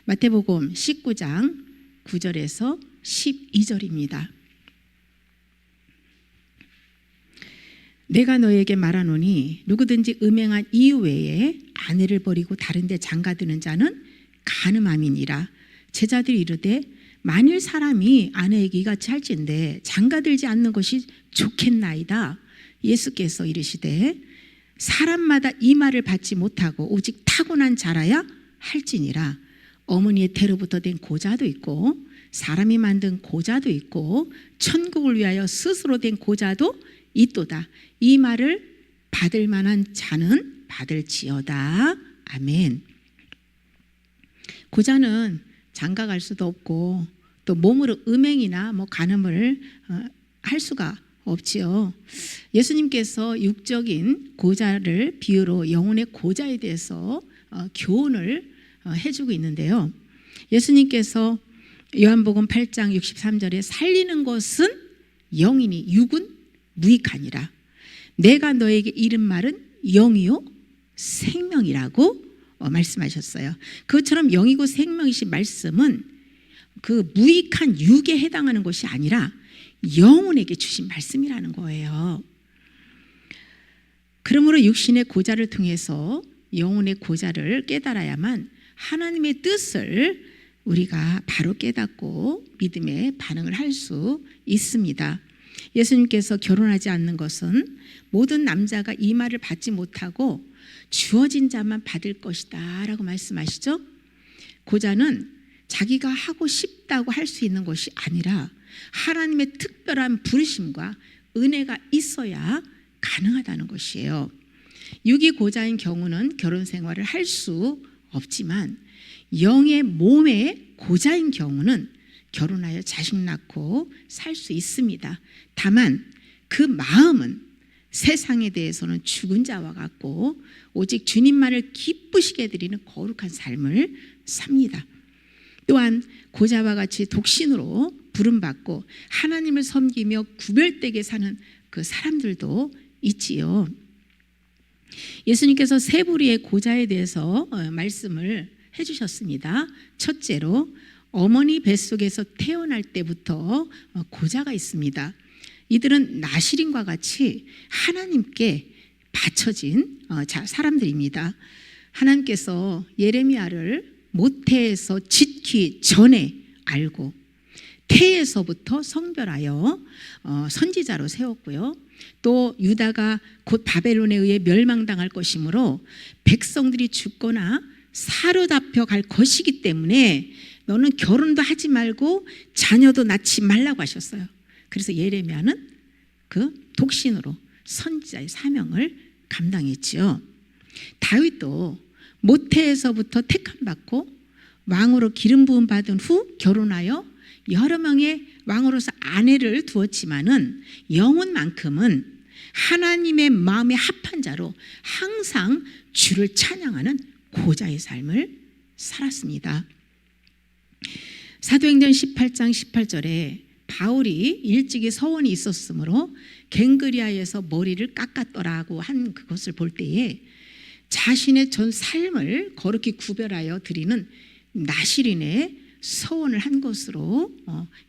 마태복음 19장 9절에서 12절입니다. 내가 너에게 말하노니 누구든지 음행한 이후에 아내를 버리고 다른 데 장가드는 자는 간음함이니라. 제자들이 이르되 만일 사람이 아내에게 이같이 할진대 장가들지 않는 것이 좋겠나이다. 예수께서 이르시되 사람마다 이 말을 받지 못하고 오직 타고난 자라야 할지니라. 어머니의 태로부터 된 고자도 있고 사람이 만든 고자도 있고 천국을 위하여 스스로 된 고자도 있도다. 이 말을 받을 만한 자는 받을지어다. 아멘. 고자는 장가 갈 수도 없고 또 몸으로 음행이나 간음을 할 수가 없지요. 예수님께서 육적인 고자를 비유로 영혼의 고자에 대해서 교훈을 해주고 있는데요. 예수님께서 요한복음 8장 63절에 살리는 것은 영이니 육은 무익하니라. 내가 너에게 이른 말은 영이요 생명이라고 말씀하셨어요. 그것처럼 영이고 생명이신 말씀은 그 무익한 육에 해당하는 것이 아니라 영혼에게 주신 말씀이라는 거예요. 그러므로 육신의 고자를 통해서 영혼의 고자를 깨달아야만 하나님의 뜻을 우리가 바로 깨닫고 믿음의 반응을 할 수 있습니다. 예수님께서 결혼하지 않는 것은 모든 남자가 이 말을 받지 못하고 주어진 자만 받을 것이다 라고 말씀하시죠. 고자는 자기가 하고 싶다고 할 수 있는 것이 아니라 하나님의 특별한 부르심과 은혜가 있어야 가능하다는 것이에요. 육이 고자인 경우는 결혼 생활을 할 수 없지만 영의 몸의 고자인 경우는 결혼하여 자식 낳고 살 수 있습니다. 다만 그 마음은 세상에 대해서는 죽은 자와 같고 오직 주님만을 기쁘시게 드리는 거룩한 삶을 삽니다. 또한 고자와 같이 독신으로 부름받고 하나님을 섬기며 구별되게 사는 그 사람들도 있지요. 예수님께서 세 부류의 고자에 대해서 말씀을 해주셨습니다. 첫째로 어머니 뱃속에서 태어날 때부터 고자가 있습니다. 이들은 나실인과 같이 하나님께 바쳐진 사람들입니다. 하나님께서 예레미야를 모태에서 짓기 전에 알고 태에서부터 성별하여 선지자로 세웠고요. 또 유다가 곧 바벨론에 의해 멸망당할 것이므로 백성들이 죽거나 사로잡혀 갈 것이기 때문에 너는 결혼도 하지 말고 자녀도 낳지 말라고 하셨어요. 그래서 예레미야는 그 독신으로 선지자의 사명을 감당했지요. 다윗도 모태에서부터 택함받고 왕으로 기름 부음 받은 후 결혼하여 여러 명의 왕으로서 아내를 두었지만은 영혼만큼은 하나님의 마음에 합한 자로 항상 주를 찬양하는 고자의 삶을 살았습니다. 사도행전 18장 18절에 바울이 일찍이 서원이 있었으므로 갱그리아에서 머리를 깎았더라고 한 그것을 볼 때에 자신의 전 삶을 거룩히 구별하여 드리는 나실인의 서원을 한 것으로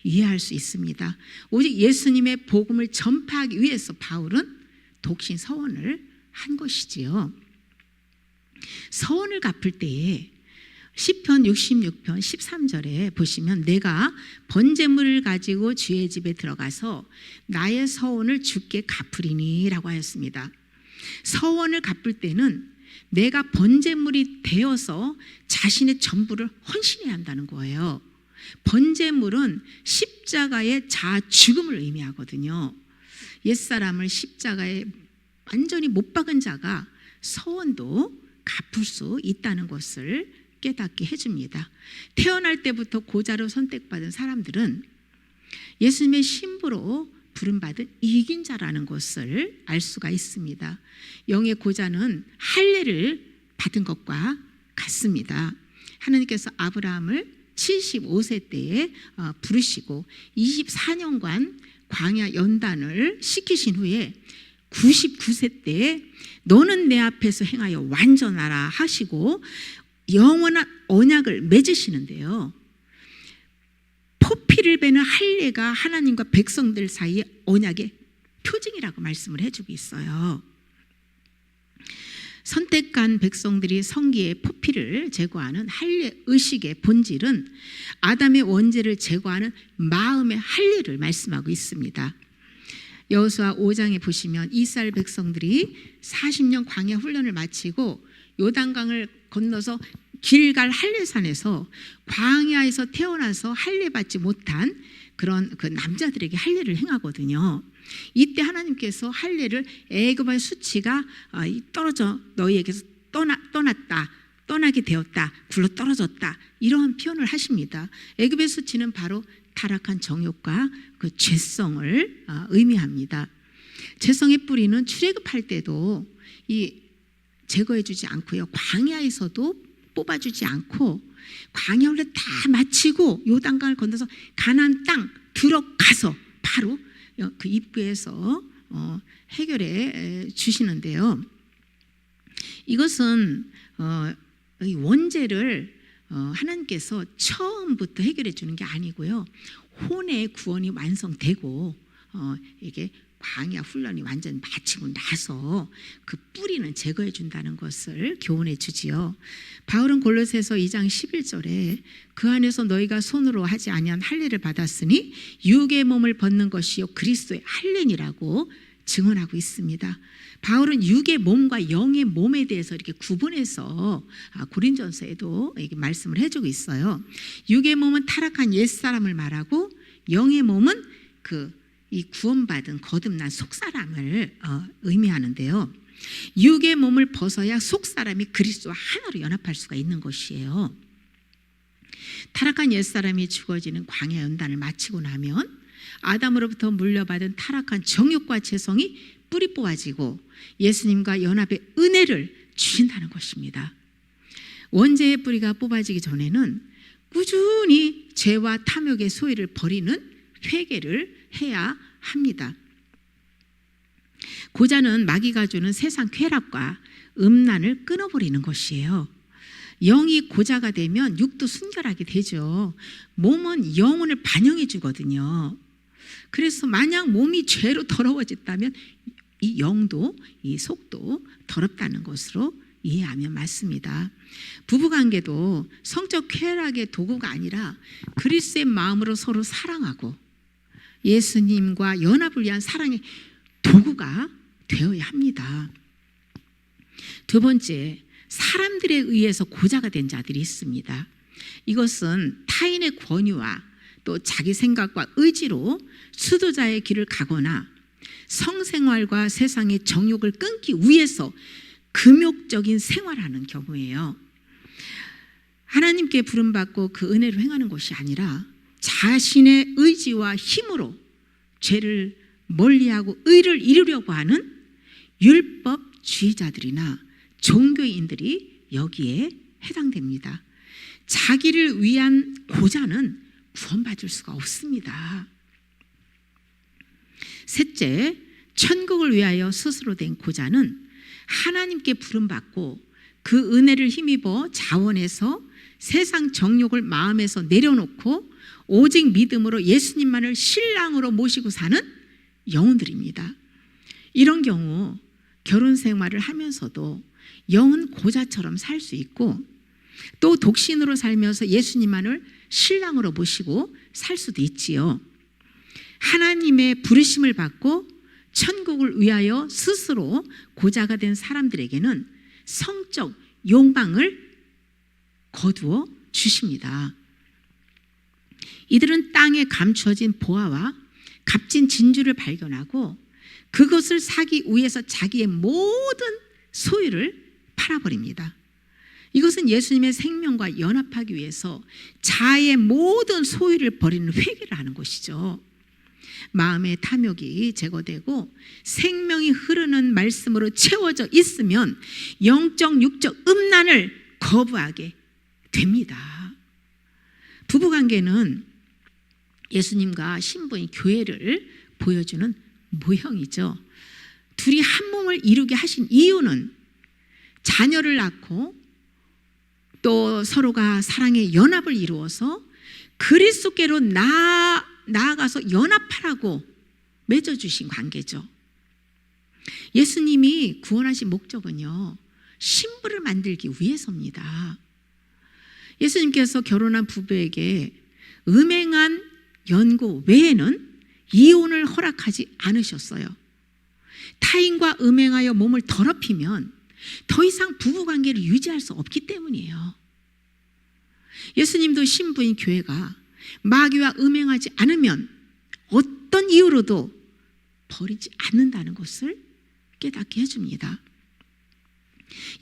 이해할 수 있습니다. 오직 예수님의 복음을 전파하기 위해서 바울은 독신 서원을 한 것이지요. 서원을 갚을 때에 시편 66편 13절에 보시면 내가 번제물을 가지고 주의 집에 들어가서 나의 서원을 주께 갚으리니 라고 하였습니다. 서원을 갚을 때는 내가 번제물이 되어서 자신의 전부를 헌신해야 한다는 거예요. 번제물은 십자가의 자아 죽음을 의미하거든요. 옛사람을 십자가에 완전히 못 박은 자가 서원도 갚을 수 있다는 것을 깨닫게 해줍니다. 태어날 때부터 고자로 선택받은 사람들은 예수님의 신부로 부름받은 이긴 자라는 것을 알 수가 있습니다. 영의 고자는 할례를 받은 것과 같습니다. 하나님께서 아브라함을 75세 때에 부르시고 24년간 광야 연단을 시키신 후에 99세 때에 너는 내 앞에서 행하여 완전하라 하시고 영원한 언약을 맺으시는데요. 포피를 베는 할례가 하나님과 백성들 사이의 언약의 표징이라고 말씀을 해주고 있어요. 선택한 백성들이 성기의 포피를 제거하는 할례 의식의 본질은 아담의 원죄를 제거하는 마음의 할례를 말씀하고 있습니다. 여호수아 5장에 보시면 이스라엘 백성들이 40년 광야 훈련을 마치고 요단강을 건너서 길갈 할례산에서 광야에서 태어나서 할례 받지 못한 그런 그 남자들에게 할례를 행하거든요. 이때 하나님께서 할례를 애굽의 수치가 떨어져 너희에게서 떠났다, 떠나게 되었다, 굴러 떨어졌다, 이러한 표현을 하십니다. 애굽의 수치는 바로 타락한 정욕과 그 죄성을 의미합니다. 죄성의 뿌리는 출애굽할 때도 제거해주지 않고요, 광야에서도 뽑아주지 않고 광야 훈련 다 마치고 요단강을 건너서 가나안 땅 들어가서 바로 그 입구에서 해결해 주시는데요. 이것은 원죄를 하나님께서 처음부터 해결해 주는 게 아니고요, 혼의 구원이 완성되고 이게 광야 훈련이 완전 마치고 나서 그 뿌리는 제거해 준다는 것을 교훈해 주지요. 바울은 골로새서 2장 11절에 그 안에서 너희가 손으로 하지 아니한 할례를 받았으니 육의 몸을 벗는 것이요 그리스도의 할례니라고 증언하고 있습니다. 바울은 육의 몸과 영의 몸에 대해서 이렇게 구분해서 고린전서에도 이렇게 말씀을 해주고 있어요. 육의 몸은 타락한 옛사람을 말하고 영의 몸은 이 구원받은 거듭난 속사람을 의미하는데요. 육의 몸을 벗어야 속사람이 그리스도와 하나로 연합할 수가 있는 것이에요. 타락한 옛사람이 죽어지는 광야 연단을 마치고 나면 아담으로부터 물려받은 타락한 정욕과 죄성이 뿌리 뽑아지고 예수님과 연합의 은혜를 주신다는 것입니다. 원죄의 뿌리가 뽑아지기 전에는 꾸준히 죄와 탐욕의 소유를 버리는 회개를 해야 합니다. 고자는 마귀가 주는 세상 쾌락과 음란을 끊어버리는 것이에요. 영이 고자가 되면 육도 순결하게 되죠. 몸은 영혼을 반영해 주거든요. 그래서 만약 몸이 죄로 더러워졌다면 이 영도, 이 속도 더럽다는 것으로 이해하면 맞습니다. 부부관계도 성적 쾌락의 도구가 아니라 그리스도의 마음으로 서로 사랑하고 예수님과 연합을 위한 사랑의 도구가 되어야 합니다. 두 번째, 사람들에 의해서 고자가 된 자들이 있습니다. 이것은 타인의 권유와 또 자기 생각과 의지로 수도자의 길을 가거나 성생활과 세상의 정욕을 끊기 위해서 금욕적인 생활하는 경우예요. 하나님께 부름받고 그 은혜로 행하는 것이 아니라 자신의 의지와 힘으로 죄를 멀리하고 의를 이루려고 하는 율법주의자들이나 종교인들이 여기에 해당됩니다. 자기를 위한 고자는 구원받을 수가 없습니다. 셋째, 천국을 위하여 스스로 된 고자는 하나님께 부름받고 그 은혜를 힘입어 자원해서 세상 정욕을 마음에서 내려놓고 오직 믿음으로 예수님만을 신랑으로 모시고 사는 영혼들입니다. 이런 경우 결혼 생활을 하면서도 영은 고자처럼 살 수 있고 또 독신으로 살면서 예수님만을 신랑으로 모시고 살 수도 있지요. 하나님의 부르심을 받고 천국을 위하여 스스로 고자가 된 사람들에게는 성적 욕망을 거두어 주십니다. 이들은 땅에 감추어진 보화와 값진 진주를 발견하고 그것을 사기 위해서 자기의 모든 소유를 팔아버립니다. 이것은 예수님의 생명과 연합하기 위해서 자아의 모든 소유를 버리는 회개를 하는 것이죠. 마음의 탐욕이 제거되고 생명이 흐르는 말씀으로 채워져 있으면 영적 육적 음란을 거부하게 됩니다. 부부관계는 예수님과 신부인 교회를 보여주는 모형이죠. 둘이 한 몸을 이루게 하신 이유는 자녀를 낳고 또 서로가 사랑의 연합을 이루어서 그리스도께로 나아가서 연합하라고 맺어주신 관계죠. 예수님이 구원하신 목적은요, 신부를 만들기 위해서입니다. 예수님께서 결혼한 부부에게 음행한 연고 외에는 이혼을 허락하지 않으셨어요. 타인과 음행하여 몸을 더럽히면 더 이상 부부관계를 유지할 수 없기 때문이에요. 예수님도 신부인 교회가 마귀와 음행하지 않으면 어떤 이유로도 버리지 않는다는 것을 깨닫게 해줍니다.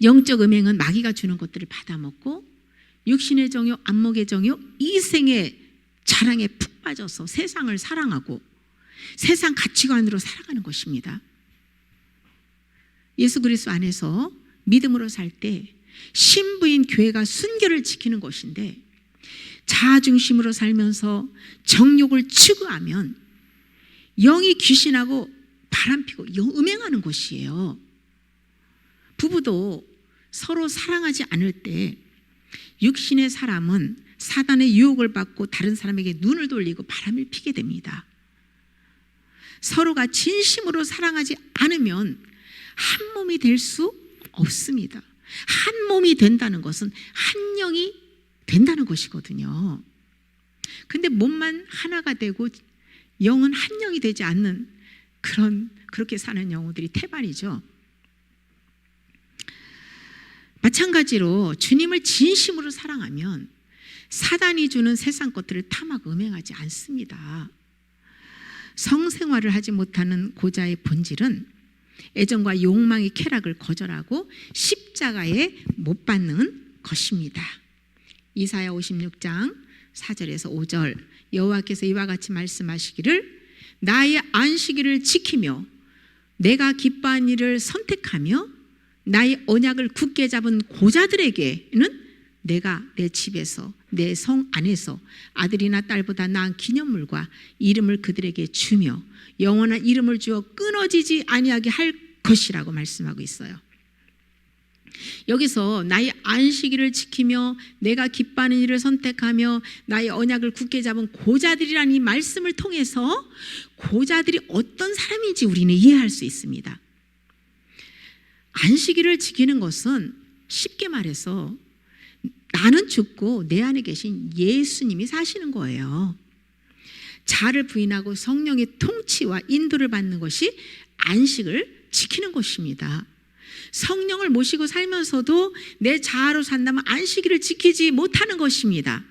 영적 음행은 마귀가 주는 것들을 받아먹고 육신의 정욕, 안목의 정욕, 이생의 자랑에 푹 빠져서 세상을 사랑하고 세상 가치관으로 살아가는 것입니다. 예수 그리스도 안에서 믿음으로 살 때 신부인 교회가 순결을 지키는 것인데, 자아중심으로 살면서 정욕을 추구하면 영이 귀신하고 바람피고 음행하는 것이에요. 부부도 서로 사랑하지 않을 때 육신의 사람은 사단의 유혹을 받고 다른 사람에게 눈을 돌리고 바람을 피게 됩니다. 서로가 진심으로 사랑하지 않으면 한 몸이 될 수 없습니다. 한 몸이 된다는 것은 한 영이 된다는 것이거든요. 근데 몸만 하나가 되고 영은 한 영이 되지 않는 그렇게 사는 영혼들이 태반이죠. 마찬가지로 주님을 진심으로 사랑하면 사단이 주는 세상 것들을 탐하고 음행하지 않습니다. 성생활을 하지 못하는 고자의 본질은 애정과 욕망의 쾌락을 거절하고 십자가에 못 박는 것입니다. 이사야 56장 4절에서 5절, 여호와께서 이와 같이 말씀하시기를 나의 안식일을 지키며 내가 기뻐한 일을 선택하며 나의 언약을 굳게 잡은 고자들에게는 내가 내 집에서 내 성 안에서 아들이나 딸보다 나은 기념물과 이름을 그들에게 주며 영원한 이름을 주어 끊어지지 아니하게 할 것이라고 말씀하고 있어요. 여기서 나의 안식일을 지키며 내가 기뻐하는 일을 선택하며 나의 언약을 굳게 잡은 고자들이라는 이 말씀을 통해서 고자들이 어떤 사람인지 우리는 이해할 수 있습니다. 안식일을 지키는 것은 쉽게 말해서 나는 죽고 내 안에 계신 예수님이 사시는 거예요. 자아를 부인하고 성령의 통치와 인도를 받는 것이 안식을 지키는 것입니다. 성령을 모시고 살면서도 내 자아로 산다면 안식일을 지키지 못하는 것입니다.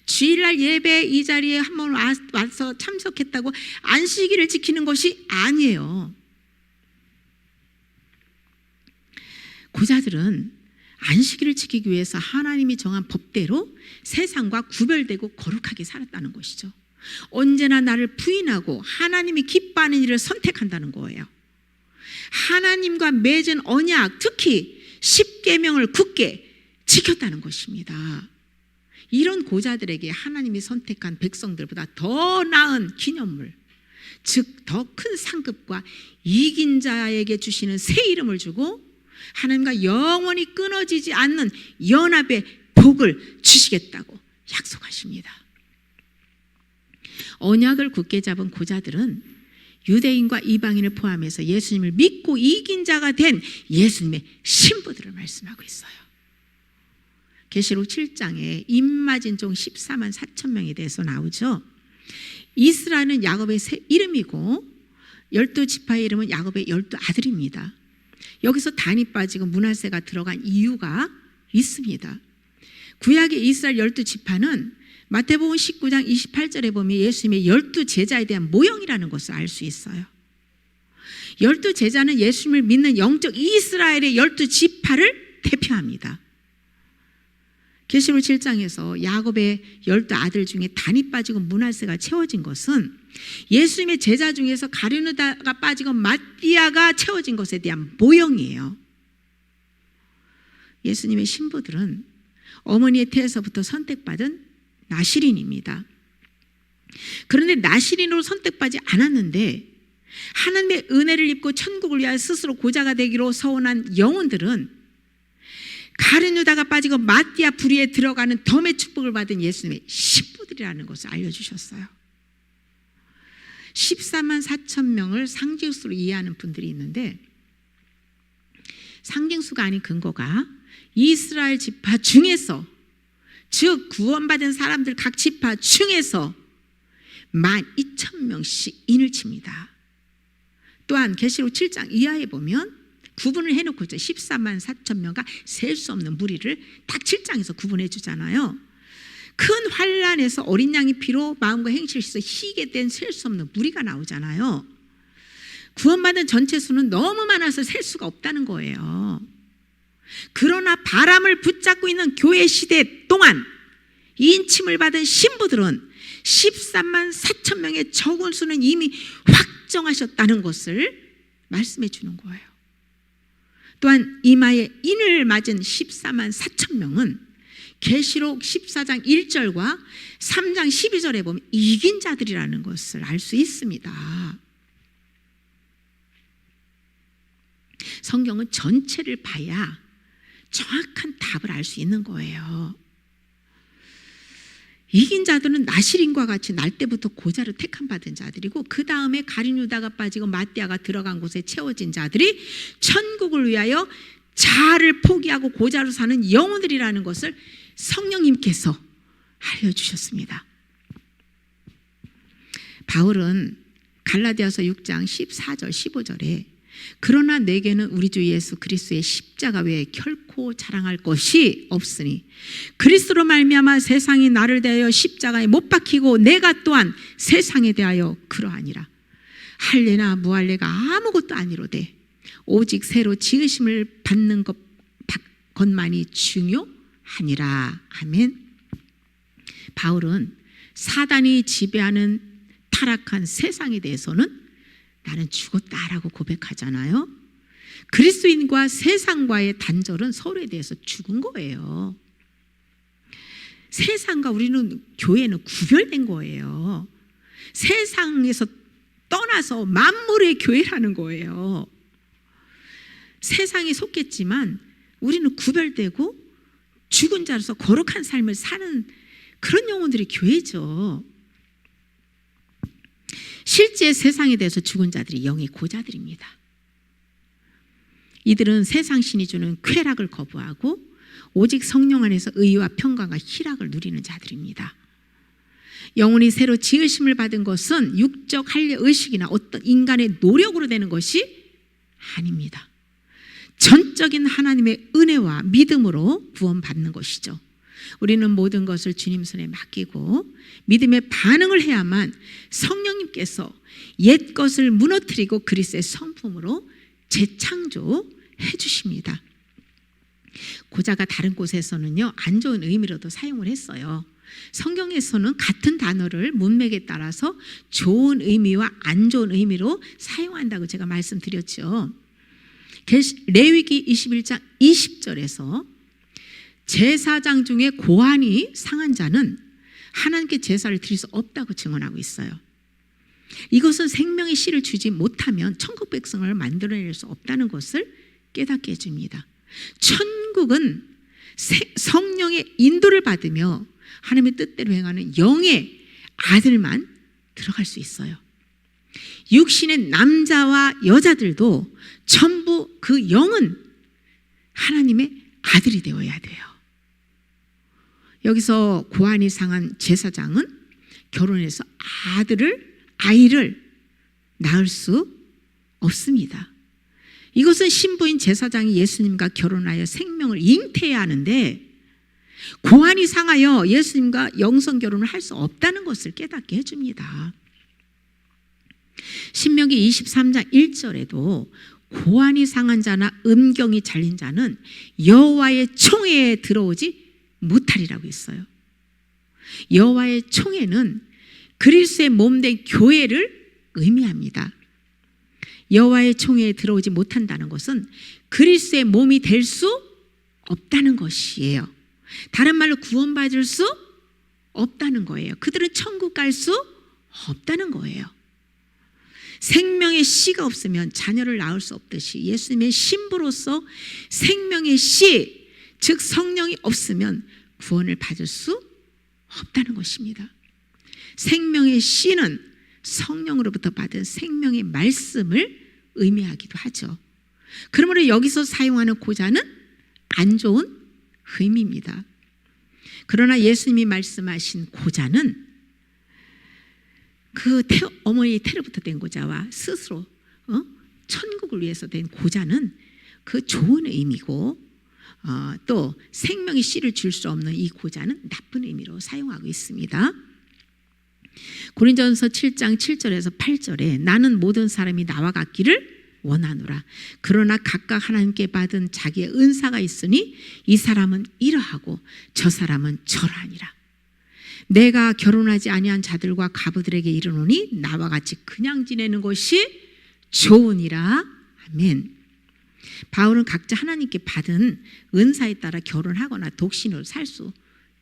주일날 예배 이 자리에 한번 와서 참석했다고 안식일을 지키는 것이 아니에요. 고자들은 안식일을 지키기 위해서 하나님이 정한 법대로 세상과 구별되고 거룩하게 살았다는 것이죠. 언제나 나를 부인하고 하나님이 기뻐하는 일을 선택한다는 거예요. 하나님과 맺은 언약, 특히 십계명을 굳게 지켰다는 것입니다. 이런 고자들에게 하나님이 선택한 백성들보다 더 나은 기념물, 즉 더 큰 상급과 이긴 자에게 주시는 새 이름을 주고 하나님과 영원히 끊어지지 않는 연합의 복을 주시겠다고 약속하십니다. 언약을 굳게 잡은 고자들은 유대인과 이방인을 포함해서 예수님을 믿고 이긴 자가 된 예수님의 신부들을 말씀하고 있어요. 계시록 7장에 입맞은 종 14만 4천 명에 대해서 나오죠. 이스라엘은 야곱의 새 이름이고 12지파의 이름은 야곱의 12아들입니다. 여기서 단이 빠지고 므낫세가 들어간 이유가 있습니다. 구약의 이스라엘 12지파는 마태복음 19장 28절에 보면 예수님의 12제자에 대한 모형이라는 것을 알 수 있어요. 12제자는 예수님을 믿는 영적 이스라엘의 12지파를 대표합니다. 계시록 7장에서 야곱의 12아들 중에 단이 빠지고 므낫세가 채워진 것은 예수님의 제자 중에서 가룟유다가 빠지고 마띠아가 채워진 것에 대한 모형이에요. 예수님의 신부들은 어머니의 태에서부터 선택받은 나시린입니다. 그런데 나시린으로 선택받지 않았는데 하나님의 은혜를 입고 천국을 위하여 스스로 고자가 되기로 서원한 영혼들은 가룟 유다가 빠지고 마띠아 부리에 들어가는 덤의 축복을 받은 예수님의 신부들이라는 것을 알려주셨어요. 14만 4천 명을 상징수로 이해하는 분들이 있는데, 상징수가 아닌 근거가 이스라엘 지파 중에서, 즉 구원받은 사람들 각 지파 중에서 12,000명씩 인을 칩니다. 또한 계시록 7장 이하에 보면 구분을 해놓고 있죠. 14만 4천 명과 셀 수 없는 무리를 딱 7장에서 구분해 주잖아요. 큰 환란에서 어린 양의 피로 마음과 행실을 씻어 희게 된 셀 수 없는 무리가 나오잖아요. 구원받은 전체 수는 너무 많아서 셀 수가 없다는 거예요. 그러나 바람을 붙잡고 있는 교회 시대 동안 인침을 받은 신부들은 13만 4천 명의 적은 수는 이미 확정하셨다는 것을 말씀해 주는 거예요. 또한 이마에 인을 맞은 14만 4천 명은 계시록 14장 1절과 3장 12절에 보면 이긴 자들이라는 것을 알 수 있습니다. 성경은 전체를 봐야 정확한 답을 알 수 있는 거예요. 이긴 자들은 나실인과 같이 날 때부터 고자를 택함받은 자들이고, 그 다음에 가룟 유다가 빠지고 마띠아가 들어간 곳에 채워진 자들이 천국을 위하여 자아를 포기하고 고자로 사는 영혼들이라는 것을 성령님께서 알려주셨습니다. 바울은 갈라디아서 6장 14절 15절에 그러나 내게는 우리 주 예수 그리스도의 십자가 외에 결코 자랑할 것이 없으니 그리스도로 말미암아 세상이 나를 대하여 십자가에 못 박히고 내가 또한 세상에 대하여 그러하니라. 할례나 무할례가 아무것도 아니로되 오직 새로 지으심을 받는 것만이 중요하니라. 아멘. 바울은 사단이 지배하는 타락한 세상에 대해서는 나는 죽었다라고 고백하잖아요. 그리스도인과 세상과의 단절은 서로에 대해서 죽은 거예요. 세상과 우리는, 교회는 구별된 거예요. 세상에서 떠나서 만물의 교회라는 거예요. 세상에 속했지만 우리는 구별되고 죽은 자로서 거룩한 삶을 사는 그런 영혼들이 교회죠. 실제 세상에 대해서 죽은 자들이 영의 고자들입니다. 이들은 세상 신이 주는 쾌락을 거부하고 오직 성령 안에서 의와 평강과 희락을 누리는 자들입니다. 영혼이 새로 지으심을 받은 것은 육적 할례 의식이나 어떤 인간의 노력으로 되는 것이 아닙니다. 전적인 하나님의 은혜와 믿음으로 구원받는 것이죠. 우리는 모든 것을 주님 손에 맡기고 믿음의 반응을 해야만 성령님께서 옛 것을 무너뜨리고 그리스도의 성품으로 재창조해 주십니다. 고자가 다른 곳에서는요, 안 좋은 의미로도 사용을 했어요. 성경에서는 같은 단어를 문맥에 따라서 좋은 의미와 안 좋은 의미로 사용한다고 제가 말씀드렸죠. 레위기 21장 20절에서 제사장 중에 고환이 상한 자는 하나님께 제사를 드릴 수 없다고 증언하고 있어요. 이것은 생명의 씨를 주지 못하면 천국 백성을 만들어낼 수 없다는 것을 깨닫게 해줍니다. 천국은 성령의 인도를 받으며 하나님의 뜻대로 행하는 영의 아들만 들어갈 수 있어요. 육신의 남자와 여자들도 전부 그 영은 하나님의 아들이 되어야 돼요. 여기서 고환이 상한 제사장은 결혼해서 아이를 낳을 수 없습니다. 이것은 신부인 제사장이 예수님과 결혼하여 생명을 잉태해야 하는데 고환이 상하여 예수님과 영성 결혼을 할 수 없다는 것을 깨닫게 해줍니다. 신명기 23장 1절에도 고환이 상한 자나 음경이 잘린 자는 여호와의 총회에 들어오지 못하리라고 했어요. 여호와의 총회는 그리스도의 몸된 교회를 의미합니다. 여호와의 총회에 들어오지 못한다는 것은 그리스도의 몸이 될 수 없다는 것이에요. 다른 말로 구원받을 수 없다는 거예요. 그들은 천국 갈 수 없다는 거예요. 생명의 씨가 없으면 자녀를 낳을 수 없듯이 예수님의 신부로서 생명의 씨, 즉 성령이 없으면 구원을 받을 수 없다는 것입니다. 생명의 씨는 성령으로부터 받은 생명의 말씀을 의미하기도 하죠. 그러므로 여기서 사용하는 고자는 안 좋은 의미입니다. 그러나 예수님이 말씀하신 고자는 그 어머니의 태로부터 된 고자와 스스로 천국을 위해서 된 고자는 그 좋은 의미고, 또 생명의 씨를 줄 수 없는 이 고자는 나쁜 의미로 사용하고 있습니다. 고린도전서 7장 7절에서 8절에 나는 모든 사람이 나와 같기를 원하노라. 그러나 각각 하나님께 받은 자기의 은사가 있으니 이 사람은 이러하고 저 사람은 저러하니라. 내가 결혼하지 아니한 자들과 과부들에게 이르노니 나와 같이 그냥 지내는 것이 좋으니라. 아멘. 바울은 각자 하나님께 받은 은사에 따라 결혼하거나 독신으로 살 수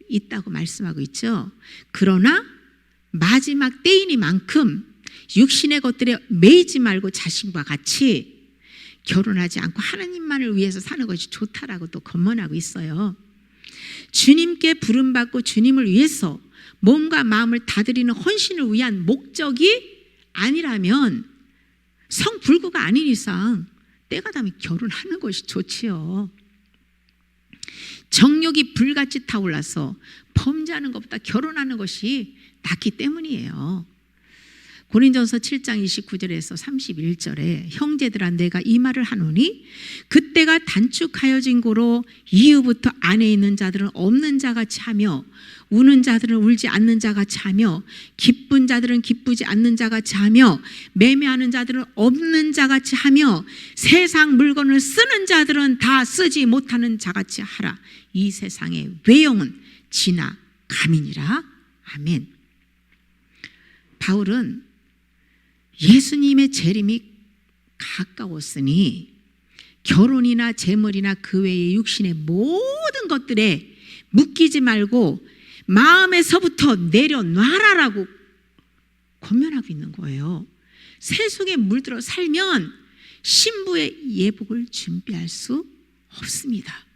있다고 말씀하고 있죠. 그러나 마지막 때이니만큼 육신의 것들에 매이지 말고 자신과 같이 결혼하지 않고 하나님만을 위해서 사는 것이 좋다라고 또 권면하고 있어요. 주님께 부름받고 주님을 위해서 몸과 마음을 다드리는 헌신을 위한 목적이 아니라면, 성불구가 아닌 이상 때가 되면 결혼하는 것이 좋지요. 정욕이 불같이 타올라서 범죄하는 것보다 결혼하는 것이 낫기 때문이에요. 고린도전서 7장 29절에서 31절에 형제들아 내가 이 말을 하노니 그때가 단축하여진 고로 이후부터 안에 있는 자들은 없는 자같이 하며 우는 자들은 울지 않는 자같이 하며 기쁜 자들은 기쁘지 않는 자같이 하며 매매하는 자들은 없는 자같이 하며 세상 물건을 쓰는 자들은 다 쓰지 못하는 자같이 하라. 이 세상의 외형은 지나감이니라. 아멘. 바울은 예수님의 재림이 가까웠으니 결혼이나 재물이나 그 외의 육신의 모든 것들에 묶이지 말고 마음에서부터 내려놔라라고 권면하고 있는 거예요. 세속에 물들어 살면 신부의 예복을 준비할 수 없습니다.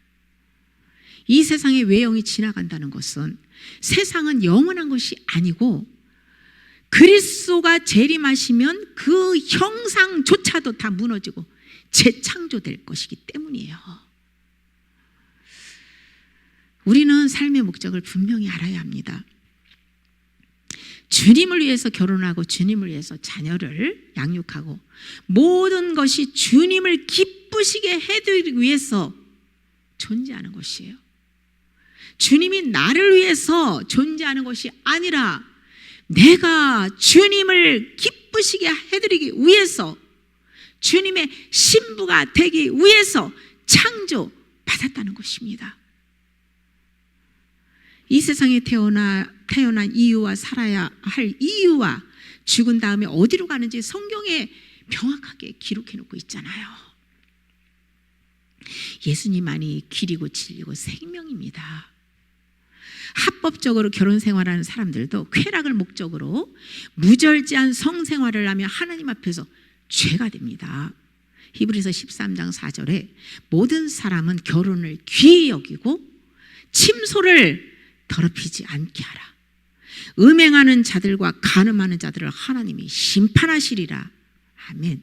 이 세상의 외형이 지나간다는 것은 세상은 영원한 것이 아니고 그리스도가 재림하시면 그 형상조차도 다 무너지고 재창조될 것이기 때문이에요. 우리는 삶의 목적을 분명히 알아야 합니다. 주님을 위해서 결혼하고 주님을 위해서 자녀를 양육하고 모든 것이 주님을 기쁘시게 해드리기 위해서 존재하는 것이에요. 주님이 나를 위해서 존재하는 것이 아니라 내가 주님을 기쁘시게 해드리기 위해서 주님의 신부가 되기 위해서 창조받았다는 것입니다. 이 세상에 태어난 이유와 살아야 할 이유와 죽은 다음에 어디로 가는지 성경에 명확하게 기록해 놓고 있잖아요. 예수님만이 길이고 진리고 생명입니다. 합법적으로 결혼 생활하는 사람들도 쾌락을 목적으로 무절제한 성생활을 하면 하나님 앞에서 죄가 됩니다. 히브리서 13장 4절에 모든 사람은 결혼을 귀히 여기고 침소를 더럽히지 않게 하라. 음행하는 자들과 간음하는 자들을 하나님이 심판하시리라. 아멘.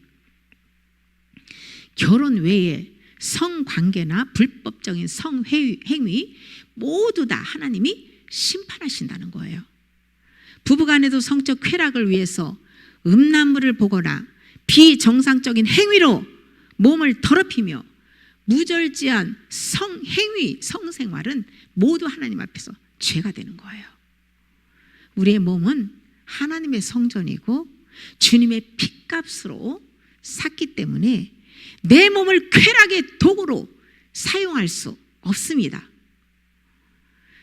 결혼 외에 성관계나 불법적인 성행위 모두 다 하나님이 심판하신다는 거예요. 부부간에도 성적 쾌락을 위해서 음란물을 보거나 비정상적인 행위로 몸을 더럽히며 무절제한 성행위, 성생활은 모두 하나님 앞에서 죄가 되는 거예요. 우리의 몸은 하나님의 성전이고 주님의 핏값으로 샀기 때문에 내 몸을 쾌락의 도구로 사용할 수 없습니다.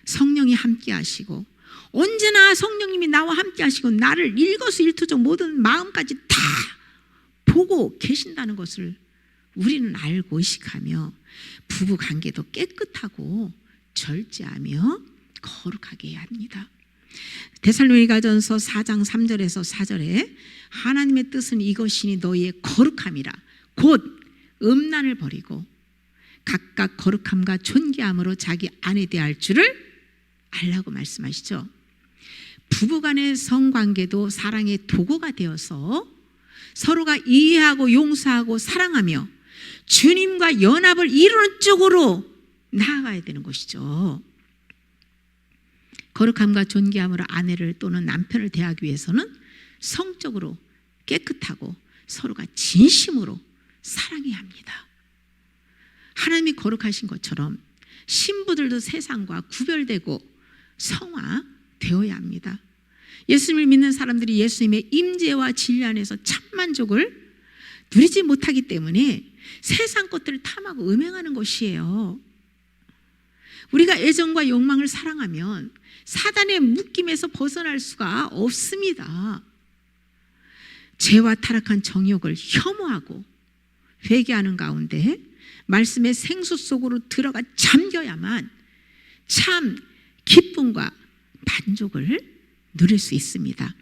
성령이 함께 하시고 언제나 성령님이 나와 함께 하시고 나를 일거수일투족 모든 마음까지 다 보고 계신다는 것을 우리는 알고 의식하며 부부관계도 깨끗하고 절제하며 거룩하게 해야 합니다. 데살로니가전서 4장 3절에서 4절에 하나님의 뜻은 이것이니 너희의 거룩함이라 곧 음란을 버리고 각각 거룩함과 존귀함으로 자기 아내 대할 줄을 알라고 말씀하시죠. 부부간의 성관계도 사랑의 도구가 되어서 서로가 이해하고 용서하고 사랑하며 주님과 연합을 이루는 쪽으로 나아가야 되는 것이죠. 거룩함과 존귀함으로 아내를 또는 남편을 대하기 위해서는 성적으로 깨끗하고 서로가 진심으로 사랑해야 합니다. 하나님이 거룩하신 것처럼 신부들도 세상과 구별되고 성화되어야 합니다. 예수님을 믿는 사람들이 예수님의 임재와 진리 안에서 참 만족을 누리지 못하기 때문에 세상 것들을 탐하고 음행하는 것이에요. 우리가 애정과 욕망을 사랑하면 사단의 묶임에서 벗어날 수가 없습니다. 죄와 타락한 정욕을 혐오하고 회개하는 가운데 말씀의 생수 속으로 들어가 잠겨야만 참 기쁨과 만족을 누릴 수 있습니다.